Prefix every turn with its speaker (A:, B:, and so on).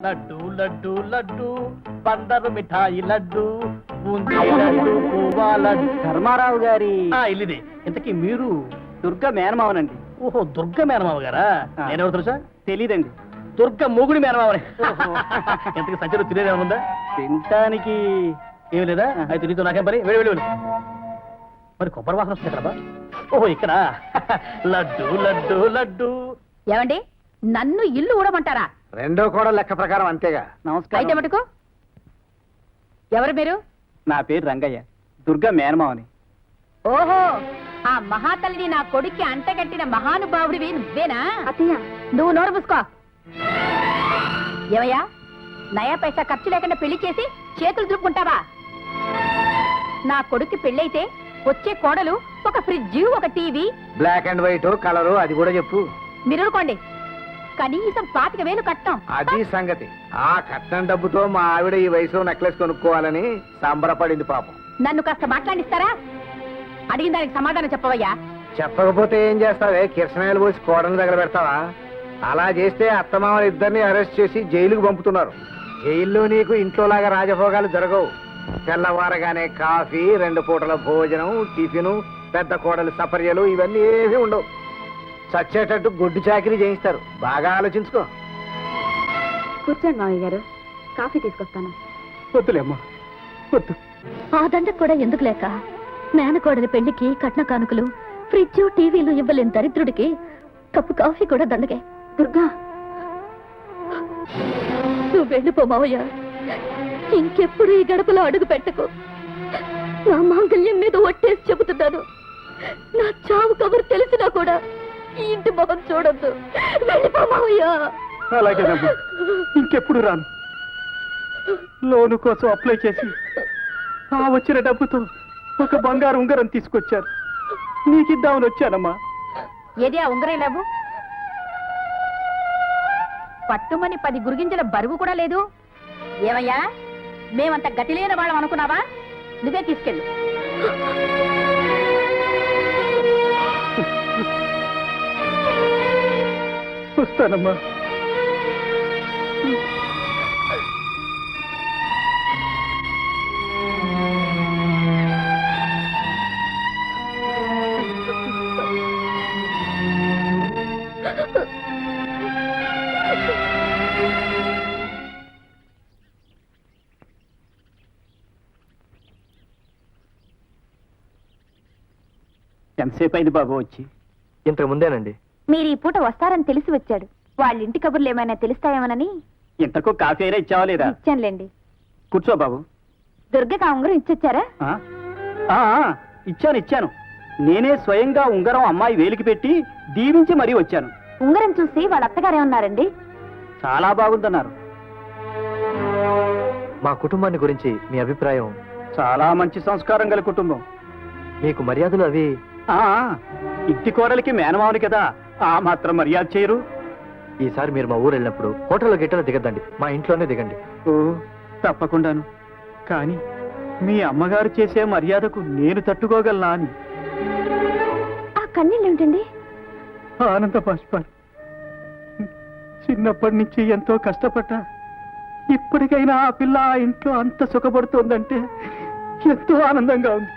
A: లడ్డు లడ్డు లడ్డు బందరు మిఠాయి లడ్డు బూందీ లడ్డు కోవా లడ్డు.
B: ధర్మారావు గారి
A: ఇల్లుది. ఇంతకీ మీరు?
B: దుర్గ మేనమావనండి.
A: ఓహో, దుర్గ మేనమావ గారా? నేనెవరు తెలుసా?
B: తెలీదండి.
A: దుర్గ మూగుడి మేనమావని. ఇంతకీ సంచలు తినేదేమనుందా?
B: తినటానికి
A: ఏమి లేదా? అయితే నీతో నాకేం పని? వెళ్ళి వెళ్ళి వెళ్ళి. మరి కొబ్బరి వాసన వస్తుంది కదా? ఓహో, ఇక్కడ. లడ్డు లడ్డు లడ్డు.
C: ఏమండి, నన్ను ఇల్లు ఊడమంటారా?
D: రెండో కూడా లెక్క ప్రకారం అంతేగా.
C: అయితే
B: నమస్కారం.
C: మటుకు ఎవరు మీరు?
B: నా పేరు రంగయ్య, దుర్గ మేనమావని.
C: ఓహో, ఆ మహాతల్లిని నా కొడుక్కి అంటగట్టిన మహానుభావుడివి నువ్వేనా?
E: అత్తయ్య,
C: నువ్వు నోరు మూసుకో. ఏమయ్యా, నయా పైసా ఖర్చు లేకుండా పెళ్లి చేసి చేతులు దులుపుకుంటావా? నా కొడుక్కి పెళ్ళైతే వచ్చే కోడలు ఒక ఫ్రిడ్జ్, ఒక TV.
D: Black and white colour అది కూడా చెప్పు.
C: మీరుకోండి, కనీసం 25,000 కట్నం.
D: అది సంగతి. ఆ కట్నం డబ్బుతో మా ఆవిడ ఈ వయసులో నెక్లెస్ కొనుక్కోవాలని సంబరపడింది పాపం.
C: నన్ను కాస్త మాట్లాడిస్తారా? అడిగిన దానికి సమాధానం చెప్పవయ్యా.
D: చెప్పకపోతే ఏం చేస్తావే? కిరసనాయలు పోసి కోడలు దగ్గర పెడతావా? అలా చేస్తే అత్తమామలు ఇద్దరిని అరెస్ట్ చేసి జైలుకు పంపుతున్నారు. జైల్లో నీకు ఇంట్లోలాగా రాజభోగాలు జరగవు. తెల్లవారగానే కాఫీ, 2 పూటల భోజనం, టిఫిను, పెద్ద కోడలు సపర్యలు ఇవన్నీ ఏమీ ఉండవు. చచ్చేటట్టు గొడ్డు చాకిరీ చేయిస్తారు. బాగా ఆలోచించుకో.
E: కూర్చోండి మావయ్య గారు, కాఫీ తీసుకొస్తాను.
B: వద్దులేమ్మా, వద్దు.
E: ఆ దండకు కూడా ఎందుకు లేక, మేనకోడలి పెళ్లికి కట్న కానుకలు, ఫ్రిడ్జ్, టీవీలు ఇవ్వలేని దరిద్రుడికి కప్పు కాఫీ కూడా దండగే. దుర్గా, నువ్వు వెళ్ళిపో మావయ్య. ఇంకెప్పుడు ఈ గడపలో అడుగు పెట్టకు. నా మాంగళ్యం మీద ఒట్టేసి చెబుతున్నాను. నా చావు కబురు తెలిసినా కూడా ఈ ఇంటి మొహం చూడొద్దు. వెళ్ళిపో మావయ్య.
B: అలాగేనమ్మా, ఇంకెప్పుడు రాను. లోను కోసం అప్లై చేసి ఆ వచ్చిన డబ్బుతో ఒక బంగారు ఉంగరం తీసుకొచ్చారు. నీకిద్దామని వచ్చానమ్మా.
C: ఏది ఆ ఉంగరం లేవు? పట్టుమని 10 గురిగింజల బరువు కూడా లేదు. ఏమయ్యా, మేమంత గతి లేని వాళ్ళం అనుకున్నావా? నువ్వే తీసుకెళ్ళు.
B: వస్తానమ్మా. ఎంతసేపు అయింది బాబు వచ్చి?
D: ఇంతకు ముందేనండి.
E: మీరు ఈ పూట వస్తారని తెలిసి వచ్చాడు. వాళ్ళ ఇంటి కబుర్లు ఏమైనా తెలుస్తాయేమోనని.
B: ఇంతకు కాఫీ అయినా ఇచ్చావా లేదా?
E: ఇచ్చానులేండి.
B: కూర్చో బాబు.
E: దుర్గకి ఆ ఉంగరం ఇచ్చొచ్చారా?
B: ఇచ్చాను. నేనే స్వయంగా ఉంగరం అమ్మాయి వేలికి పెట్టి దీవించి మరీ వచ్చాను.
E: ఉంగరం చూసి వాళ్ళ అత్తగారేమన్నారండి?
B: చాలా బాగుందన్నారు.
D: మా కుటుంబాన్ని గురించి మీ అభిప్రాయం?
B: చాలా మంచి సంస్కారం గల కుటుంబం.
D: మీకు మర్యాదలు అవి?
B: ఇంటి కోడలికి మేనమావుని కదా, ఆ మాత్రం మర్యాద చేయరు.
D: ఈసారి మీరు మా ఊరు వెళ్ళినప్పుడు హోటల్లో గిట్టలో దిగద్దండి, మా ఇంట్లోనే దిగండి.
B: ఓ, తప్పకుండాను. కానీ మీ అమ్మగారు చేసే మర్యాదకు నేను తట్టుకోగలనా అని.
E: ఆ కన్నీళ్ళు ఏమిటండి?
B: ఆనంద బాష్పాలు. చిన్నప్పటి నుంచి ఎంతో కష్టపడ్డా ఇప్పటికైనా ఆ పిల్ల ఆ ఇంట్లో అంత సుఖపడుతోందంటే ఎంతో ఆనందంగా ఉంది.